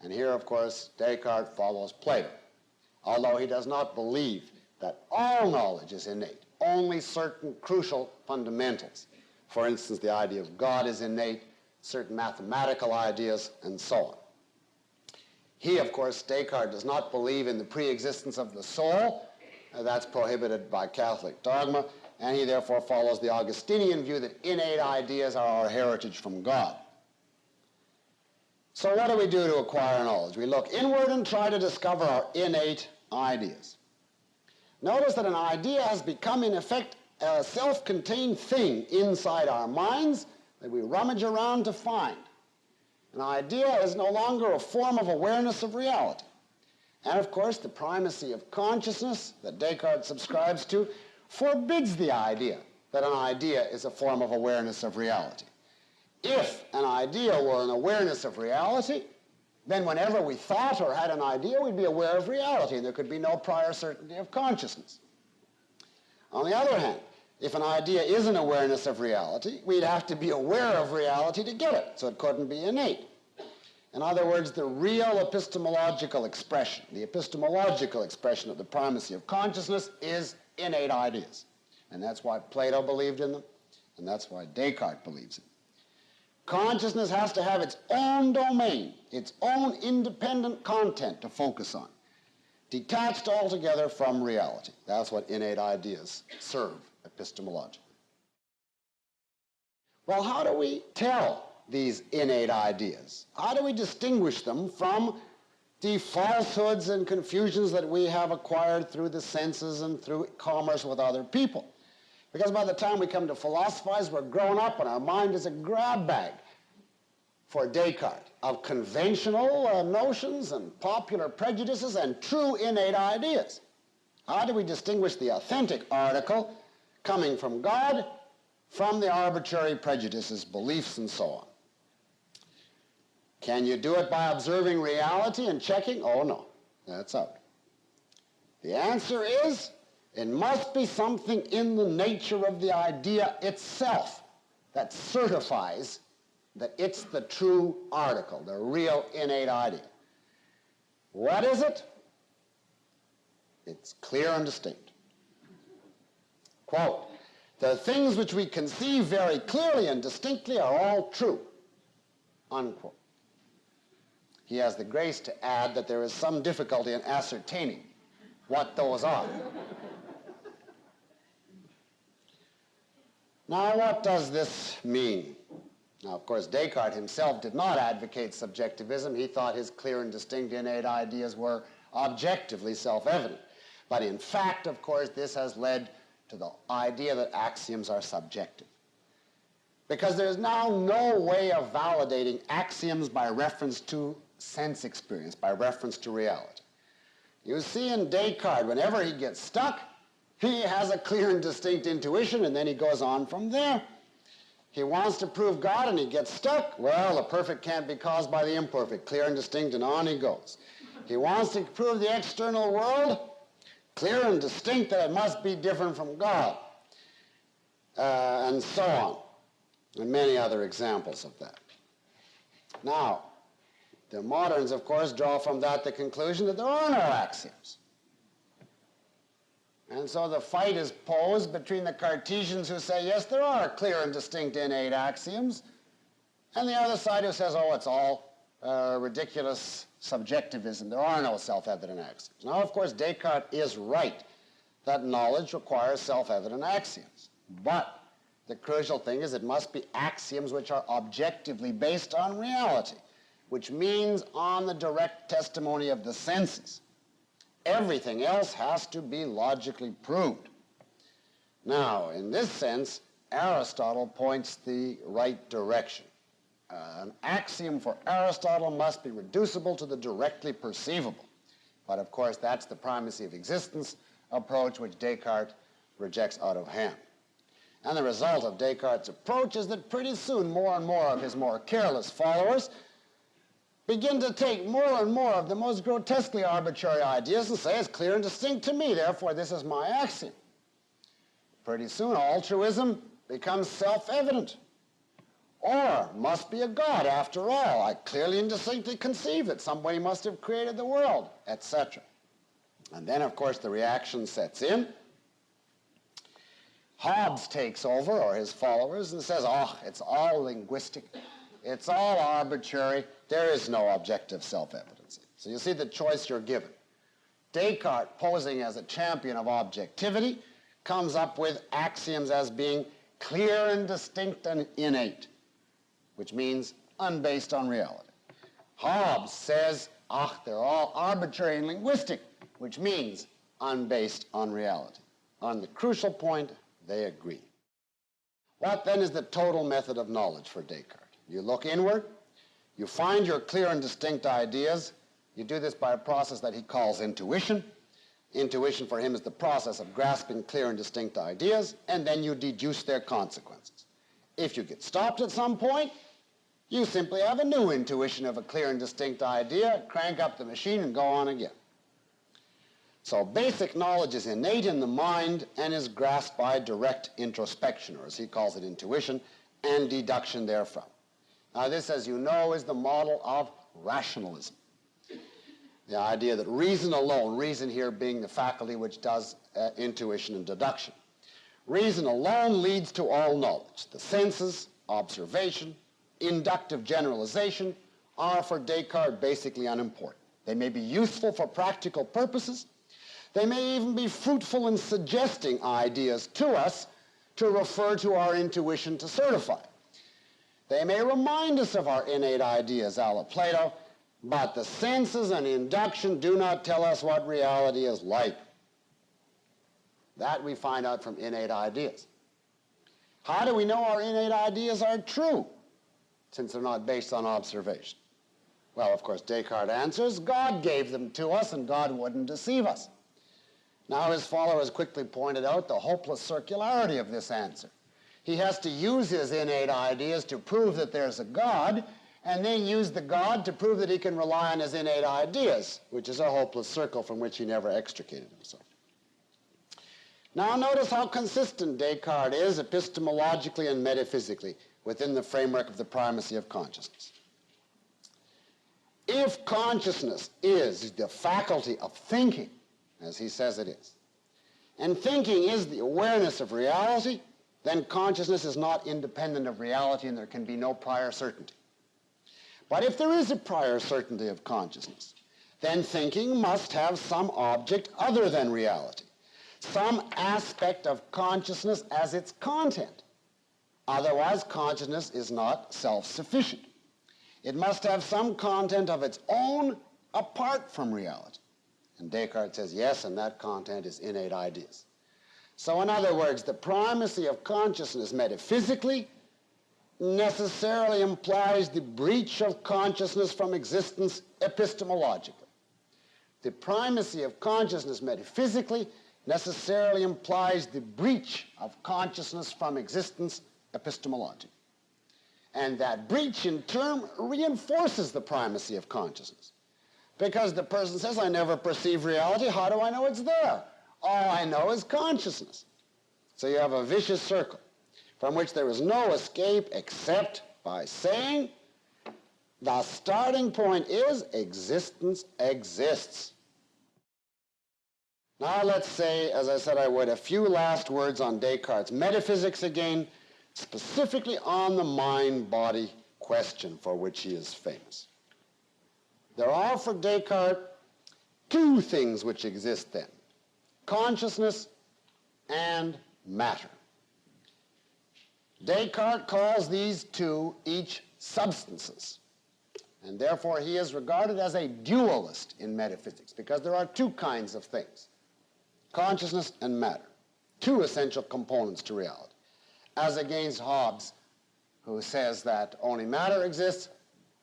And here, of course, Descartes follows Plato, although he does not believe that all knowledge is innate, only certain crucial fundamentals. For instance, the idea of God is innate, certain mathematical ideas, and so on. He, of course, Descartes, does not believe in the pre-existence of the soul. That's prohibited by Catholic dogma, and he therefore follows the Augustinian view that innate ideas are our heritage from God. So what do we do to acquire knowledge? We look inward and try to discover our innate ideas. Notice that an idea has become, in effect, a self-contained thing inside our minds that we rummage around to find. An idea is no longer a form of awareness of reality. And of course, the primacy of consciousness that Descartes subscribes to forbids the idea that an idea is a form of awareness of reality. If an idea were an awareness of reality, then whenever we thought or had an idea, we'd be aware of reality, and there could be no prior certainty of consciousness. On the other hand, if an idea is an awareness of reality, we'd have to be aware of reality to get it, so it couldn't be innate. In other words, the real epistemological expression, the epistemological expression of the primacy of consciousness is innate ideas. And that's why Plato believed in them, and that's why Descartes believes in them. Consciousness has to have its own domain, its own independent content to focus on, detached altogether from reality. That's what innate ideas serve epistemologically. Well, how do we tell these innate ideas? How do we distinguish them from the falsehoods and confusions that we have acquired through the senses and through commerce with other people? Because by the time we come to philosophize, we're grown up and our mind is a grab bag for Descartes of conventional notions and popular prejudices and true innate ideas. How do we distinguish the authentic article coming from God from the arbitrary prejudices, beliefs, and so on? Can you do it by observing reality and checking? Oh, no. That's out. The answer is, it must be something in the nature of the idea itself that certifies that it's the true article, the real innate idea. What is it? It's clear and distinct. Quote, the things which we conceive very clearly and distinctly are all true, unquote. He has the grace to add that there is some difficulty in ascertaining what those are. Now, what does this mean? Now, of course, Descartes himself did not advocate subjectivism. He thought his clear and distinct innate ideas were objectively self-evident. But in fact, of course, this has led to the idea that axioms are subjective. Because there's now no way of validating axioms by reference to sense experience, by reference to reality. You see in Descartes, whenever he gets stuck, he has a clear and distinct intuition, and then he goes on from there. He wants to prove God, and he gets stuck. Well, the perfect can't be caused by the imperfect. Clear and distinct, and on he goes. He wants to prove the external world. Clear and distinct that it must be different from God. And so on. And many other examples of that. Now, the moderns, of course, draw from that the conclusion that there are no axioms. And so the fight is posed between the Cartesians who say, yes, there are clear and distinct innate axioms, and the other side who says, oh, it's all ridiculous subjectivism. There are no self-evident axioms. Now, of course, Descartes is right that knowledge requires self-evident axioms. But the crucial thing is it must be axioms which are objectively based on reality, which means on the direct testimony of the senses. Everything else has to be logically proved. Now, in this sense, Aristotle points the right direction. An axiom for Aristotle must be reducible to the directly perceivable. But of course, that's the primacy of existence approach which Descartes rejects out of hand. And the result of Descartes' approach is that pretty soon more and more of his more careless followers begin to take more and more of the most grotesquely arbitrary ideas and say it's clear and distinct to me, therefore this is my axiom. Pretty soon altruism becomes self-evident. Or must be a God after all. I clearly and distinctly conceive that somebody must have created the world, etc. And then, of course, the reaction sets in. Hobbes takes over, or his followers, and says, oh, it's all linguistic. It's all arbitrary. There is no objective self-evidence. So you see the choice you're given. Descartes, posing as a champion of objectivity, comes up with axioms as being clear and distinct and innate, which means unbased on reality. Hobbes says, they're all arbitrary and linguistic, which means unbased on reality. On the crucial point, they agree. What then is the total method of knowledge for Descartes? You look inward, you find your clear and distinct ideas. You do this by a process that he calls intuition. Intuition for him is the process of grasping clear and distinct ideas, and then you deduce their consequences. If you get stopped at some point, you simply have a new intuition of a clear and distinct idea, crank up the machine, and go on again. So basic knowledge is innate in the mind and is grasped by direct introspection, or as he calls it, intuition, and deduction therefrom. Now this, as you know, is the model of rationalism. The idea that reason alone, reason here being the faculty which does intuition and deduction, reason alone leads to all knowledge. The senses, observation, inductive generalization are for Descartes basically unimportant. They may be useful for practical purposes. They may even be fruitful in suggesting ideas to us to refer to our intuition to certify. They may remind us of our innate ideas, a la Plato, but the senses and induction do not tell us what reality is like. That we find out from innate ideas. How do we know our innate ideas are true, since they're not based on observation? Well, of course, Descartes answers, God gave them to us, and God wouldn't deceive us. Now his followers quickly pointed out the hopeless circularity of this answer. He has to use his innate ideas to prove that there's a God, and then use the God to prove that he can rely on his innate ideas, which is a hopeless circle from which he never extricated himself. Now notice how consistent Descartes is epistemologically and metaphysically within the framework of the primacy of consciousness. If consciousness is the faculty of thinking, as he says it is, and thinking is the awareness of reality, then consciousness is not independent of reality and there can be no prior certainty. But if there is a prior certainty of consciousness, then thinking must have some object other than reality, some aspect of consciousness as its content. Otherwise, consciousness is not self-sufficient. It must have some content of its own apart from reality. And Descartes says, yes, and that content is innate ideas. So in other words, the primacy of consciousness metaphysically necessarily implies the breach of consciousness from existence epistemologically. The primacy of consciousness metaphysically necessarily implies the breach of consciousness from existence epistemologically. And that breach in turn reinforces the primacy of consciousness. Because the person says, I never perceive reality, how do I know it's there? All I know is consciousness. So you have a vicious circle from which there is no escape except by saying the starting point is existence exists. Now let's say, as I said I would, a few last words on Descartes' metaphysics again, specifically on the mind-body question for which he is famous. There are for Descartes two things which exist then: consciousness and matter. Descartes calls these two each substances, and therefore he is regarded as a dualist in metaphysics, because there are two kinds of things: consciousness and matter, two essential components to reality, as against Hobbes, who says that only matter exists,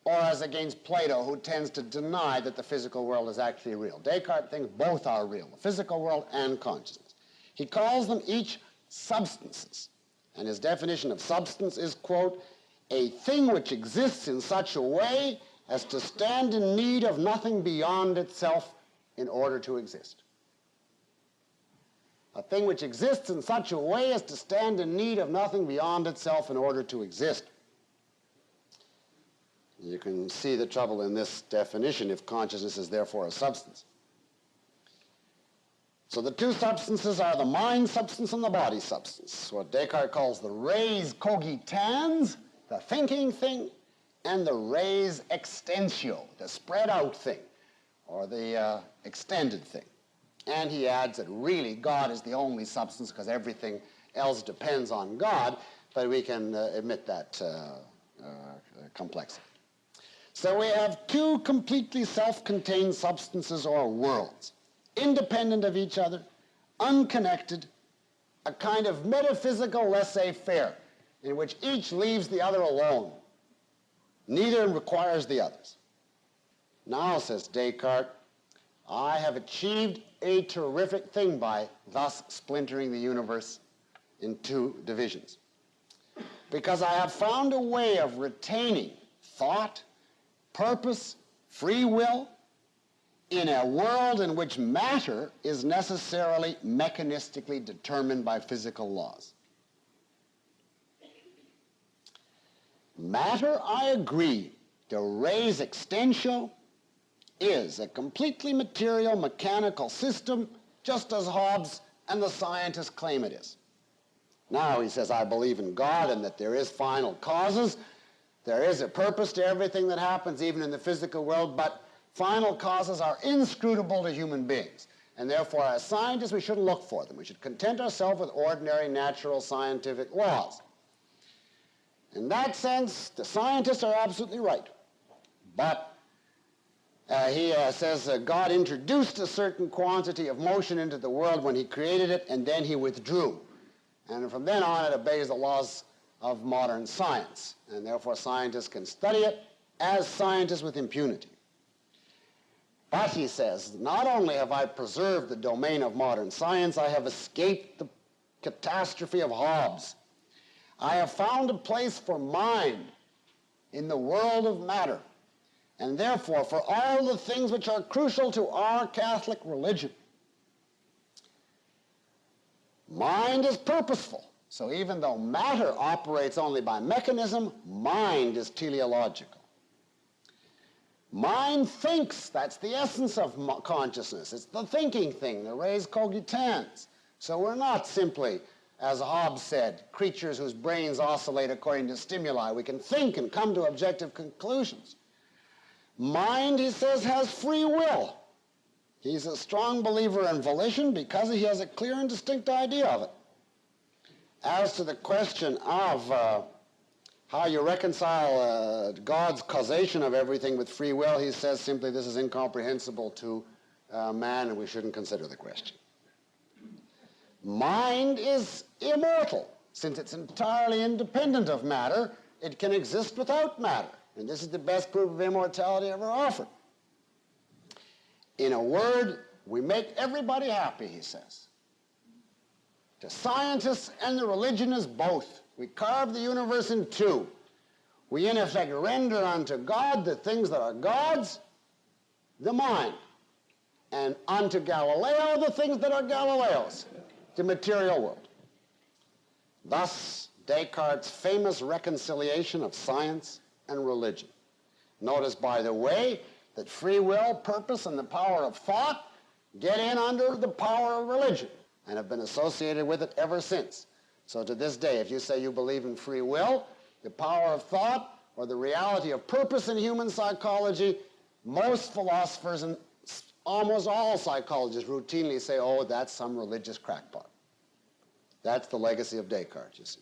or as against Plato, who tends to deny that the physical world is actually real. Descartes thinks both are real, the physical world and consciousness. He calls them each substances, and his definition of substance is, quote, a thing which exists in such a way as to stand in need of nothing beyond itself in order to exist. A thing which exists in such a way as to stand in need of nothing beyond itself in order to exist. You can see the trouble in this definition if consciousness is therefore a substance. So the two substances are the mind substance and the body substance, what Descartes calls the res cogitans, the thinking thing, and the res extensio, the spread out thing, or the extended thing. And he adds that really God is the only substance because everything else depends on God, but we can admit that complexity. So we have two completely self-contained substances or worlds, independent of each other, unconnected, a kind of metaphysical laissez-faire in which each leaves the other alone. Neither requires the others. Now, says Descartes, I have achieved a terrific thing by thus splintering the universe in two divisions, because I have found a way of retaining thought, purpose, free will, in a world in which matter is necessarily mechanistically determined by physical laws. Matter, I agree, the res extensio, is a completely material mechanical system, just as Hobbes and the scientists claim it is. Now he says, I believe in God and that there is final causes. There is a purpose to everything that happens, even in the physical world, but final causes are inscrutable to human beings. And therefore, as scientists, we shouldn't look for them. We should content ourselves with ordinary, natural, scientific laws. In that sense, the scientists are absolutely right. But he says God introduced a certain quantity of motion into the world when he created it, and then he withdrew. And from then on, it obeys the laws of modern science. And therefore, scientists can study it as scientists with impunity. But, he says, not only have I preserved the domain of modern science, I have escaped the catastrophe of Hobbes. I have found a place for mind in the world of matter, and therefore for all the things which are crucial to our Catholic religion. Mind is purposeful. So even though matter operates only by mechanism, mind is teleological. Mind thinks. That's the essence of consciousness. It's the thinking thing, the res cogitans. So we're not simply, as Hobbes said, creatures whose brains oscillate according to stimuli. We can think and come to objective conclusions. Mind, he says, has free will. He's a strong believer in volition because he has a clear and distinct idea of it. As to the question of how you reconcile God's causation of everything with free will, he says simply this is incomprehensible to man and we shouldn't consider the question. Mind is immortal. Since it's entirely independent of matter, it can exist without matter. And this is the best proof of immortality ever offered. In a word, we make everybody happy, he says. To scientists and the religionists both, we carve the universe in two. We in effect render unto God the things that are God's, the mind, and unto Galileo the things that are Galileo's, the material world. Thus, Descartes' famous reconciliation of science and religion. Notice, by the way, that free will, purpose, and the power of thought get in under the power of religion and have been associated with it ever since. So to this day, if you say you believe in free will, the power of thought, or the reality of purpose in human psychology, most philosophers and almost all psychologists routinely say, oh, that's some religious crackpot. That's the legacy of Descartes, you see.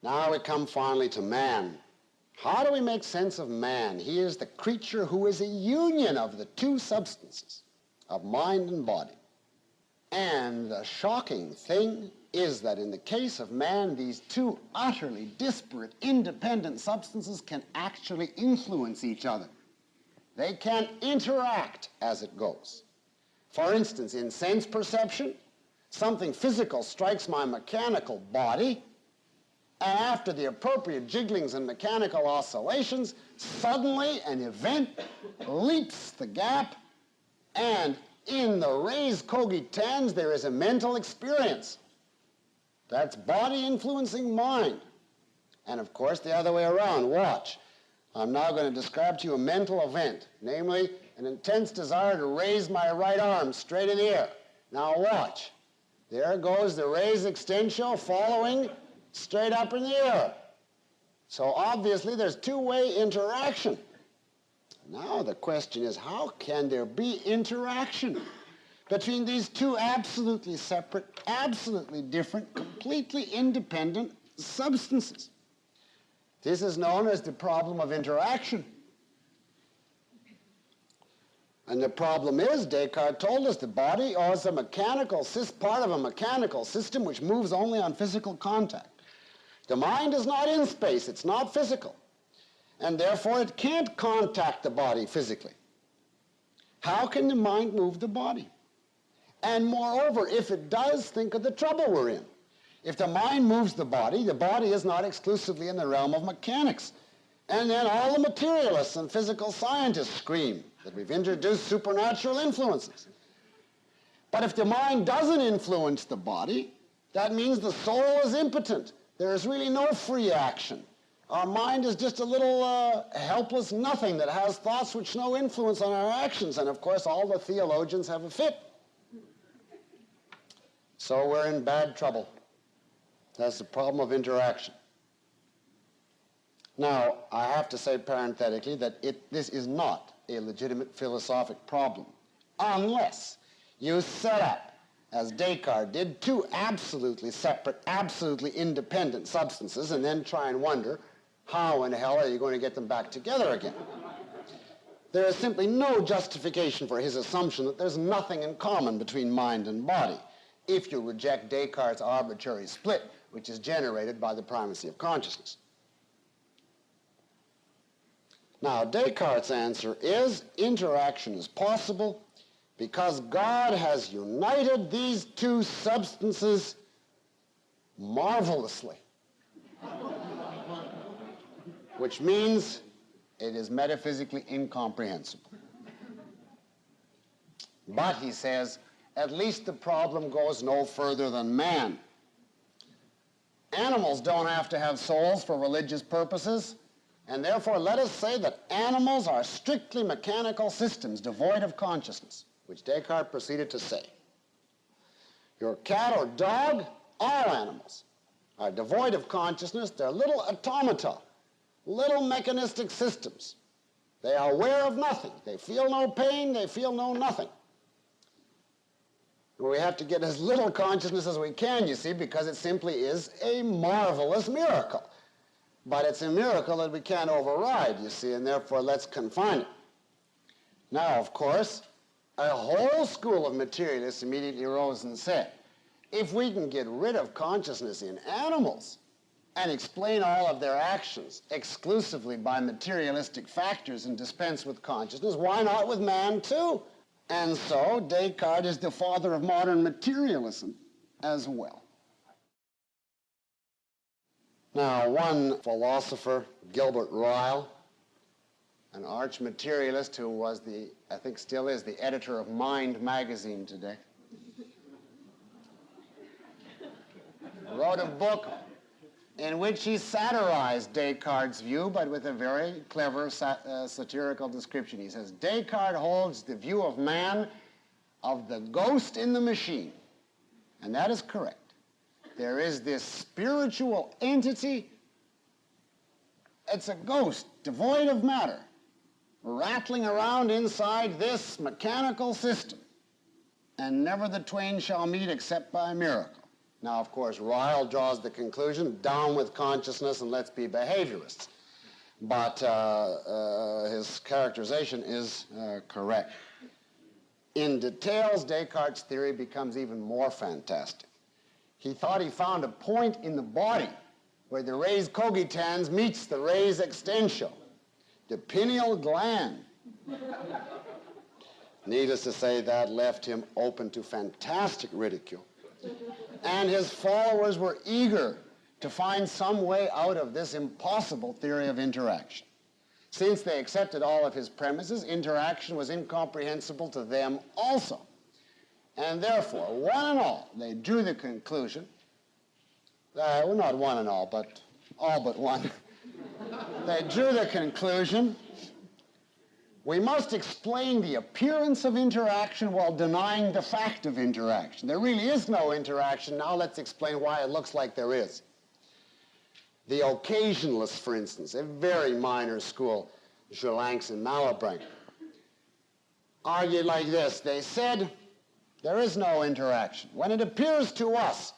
Now we come finally to man. How do we make sense of man? He is the creature who is a union of the two substances, of mind and body. And the shocking thing is that in the case of man, these two utterly disparate, independent substances can actually influence each other. They can interact as it goes. For instance, in sense perception, something physical strikes my mechanical body, and after the appropriate jigglings and mechanical oscillations, suddenly an event leaps the gap, and in the res cogitans there is a mental experience. That's body influencing mind. And of course the other way around. Watch. I'm now going to describe to you a mental event, namely an intense desire to raise my right arm straight in the air. Now watch. There goes the res extensio following straight up in the air. So obviously there's two-way interaction. Now the question is, how can there be interaction between these two absolutely separate, absolutely different, completely independent substances? This is known as the problem of interaction. And the problem is, Descartes told us, the body is a mechanical part of a mechanical system which moves only on physical contact. The mind is not in space, it's not physical, and therefore it can't contact the body physically. How can the mind move the body? And moreover, if it does, think of the trouble we're in. If the mind moves the body is not exclusively in the realm of mechanics. And then all the materialists and physical scientists scream that we've introduced supernatural influences. But if the mind doesn't influence the body, that means the soul is impotent. There is really no free action. Our mind is just a little helpless nothing that has thoughts which no influence on our actions. And of course, all the theologians have a fit. So we're in bad trouble. That's the problem of interaction. Now, I have to say parenthetically that this is not a legitimate philosophic problem, unless you set up, as Descartes did, two absolutely separate, absolutely independent substances, and then try and wonder, how in hell are you going to get them back together again? There is simply no justification for his assumption that there's nothing in common between mind and body, if you reject Descartes' arbitrary split, which is generated by the primacy of consciousness. Now, Descartes' answer is interaction is possible because God has united these two substances marvelously, which means it is metaphysically incomprehensible. But, he says, at least the problem goes no further than man. Animals don't have to have souls for religious purposes, and therefore let us say that animals are strictly mechanical systems devoid of consciousness, which Descartes proceeded to say. Your cat or dog, all animals, are devoid of consciousness. They're little automata, little mechanistic systems. They are aware of nothing. They feel no pain. They feel no nothing. We have to get as little consciousness as we can, you see, because it simply is a marvelous miracle. But it's a miracle that we can't override, you see, and therefore let's confine it. Now, of course, a whole school of materialists immediately rose and said, if we can get rid of consciousness in animals and explain all of their actions exclusively by materialistic factors and dispense with consciousness, why not with man too? And so Descartes is the father of modern materialism as well. Now, one philosopher, Gilbert Ryle, an arch materialist who was I think still is, the editor of Mind magazine today, wrote a book in which he satirized Descartes' view, but with a very clever satirical description. He says, Descartes holds the view of man of the ghost in the machine. And that is correct. There is this spiritual entity. It's a ghost, devoid of matter, rattling around inside this mechanical system. And never the twain shall meet except by a miracle. Now, of course, Ryle draws the conclusion, down with consciousness and let's be behaviorists. But his characterization is correct. In details, Descartes' theory becomes even more fantastic. He thought he found a point in the body where the res cogitans meets the res extensio, the pineal gland. Needless to say, that left him open to fantastic ridicule. And his followers were eager to find some way out of this impossible theory of interaction. Since they accepted all of his premises, interaction was incomprehensible to them also. And therefore, one and all, they drew the conclusion, well, not one and all, but all but one. They drew the conclusion, we must explain the appearance of interaction while denying the fact of interaction. There really is no interaction. Now let's explain why it looks like there is. The occasionalists, for instance, a very minor school, Jolanx and Malebranche, argued like this. They said, there is no interaction. When it appears to us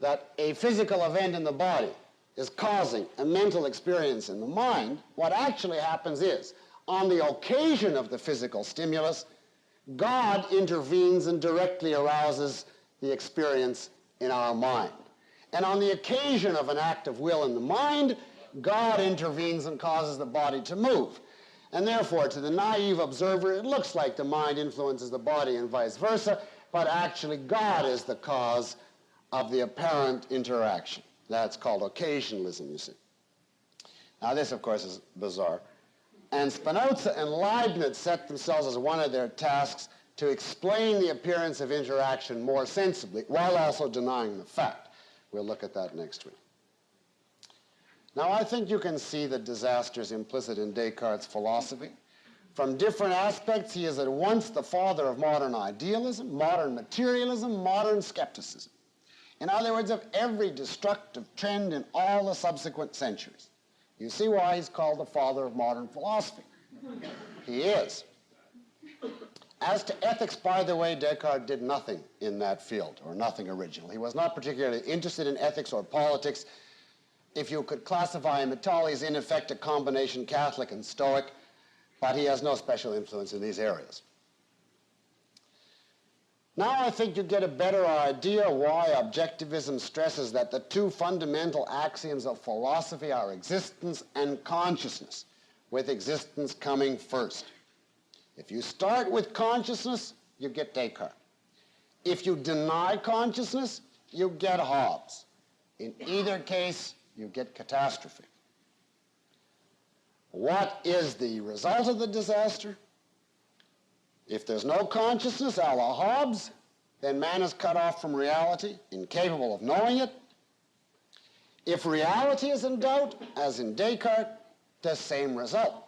that a physical event in the body is causing a mental experience in the mind, what actually happens is, on the occasion of the physical stimulus, God intervenes and directly arouses the experience in our mind. And on the occasion of an act of will in the mind, God intervenes and causes the body to move. And therefore, to the naive observer, it looks like the mind influences the body and vice versa, but actually God is the cause of the apparent interaction. That's called occasionalism, you see. Now this, of course, is bizarre. And Spinoza and Leibniz set themselves as one of their tasks to explain the appearance of interaction more sensibly, while also denying the fact. We'll look at that next week. Now, I think you can see the disasters implicit in Descartes' philosophy. From different aspects, he is at once the father of modern idealism, modern materialism, modern skepticism. In other words, of every destructive trend in all the subsequent centuries. You see why he's called the father of modern philosophy. He is. As to ethics, by the way, Descartes did nothing in that field, or nothing original. He was not particularly interested in ethics or politics. If you could classify him at all, he's in effect a combination Catholic and Stoic, but he has no special influence in these areas. Now I think you get a better idea why objectivism stresses that the two fundamental axioms of philosophy are existence and consciousness, with existence coming first. If you start with consciousness, you get Descartes. If you deny consciousness, you get Hobbes. In either case, you get catastrophe. What is the result of the disaster? If there's no consciousness, a la Hobbes, then man is cut off from reality, incapable of knowing it. If reality is in doubt, as in Descartes, the same result.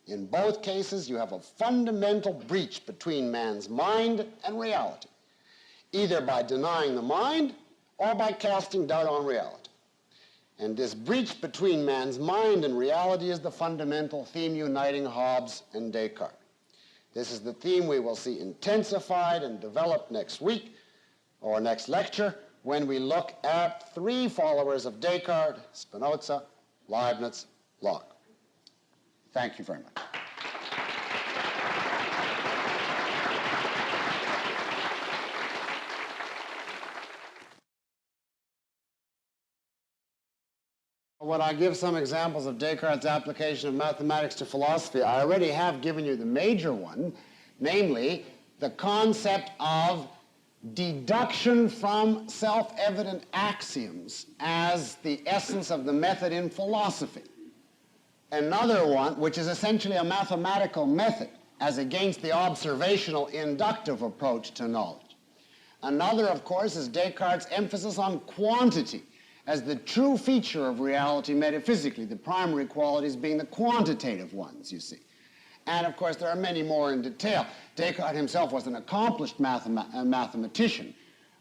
In both cases, you have a fundamental breach between man's mind and reality, either by denying the mind or by casting doubt on reality. And this breach between man's mind and reality is the fundamental theme uniting Hobbes and Descartes. This is the theme we will see intensified and developed next week or next lecture when we look at three followers of Descartes: Spinoza, Leibniz, Locke. Thank you very much. When I give some examples of Descartes' application of mathematics to philosophy, I already have given you the major one, namely the concept of deduction from self-evident axioms as the essence of the method in philosophy. Another one, which is essentially a mathematical method as against the observational inductive approach to knowledge. Another, of course, is Descartes' emphasis on quantity as the true feature of reality metaphysically, the primary qualities being the quantitative ones, you see. And, of course, there are many more in detail. Descartes himself was an accomplished mathematician,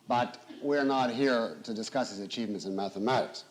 but we're not here to discuss his achievements in mathematics.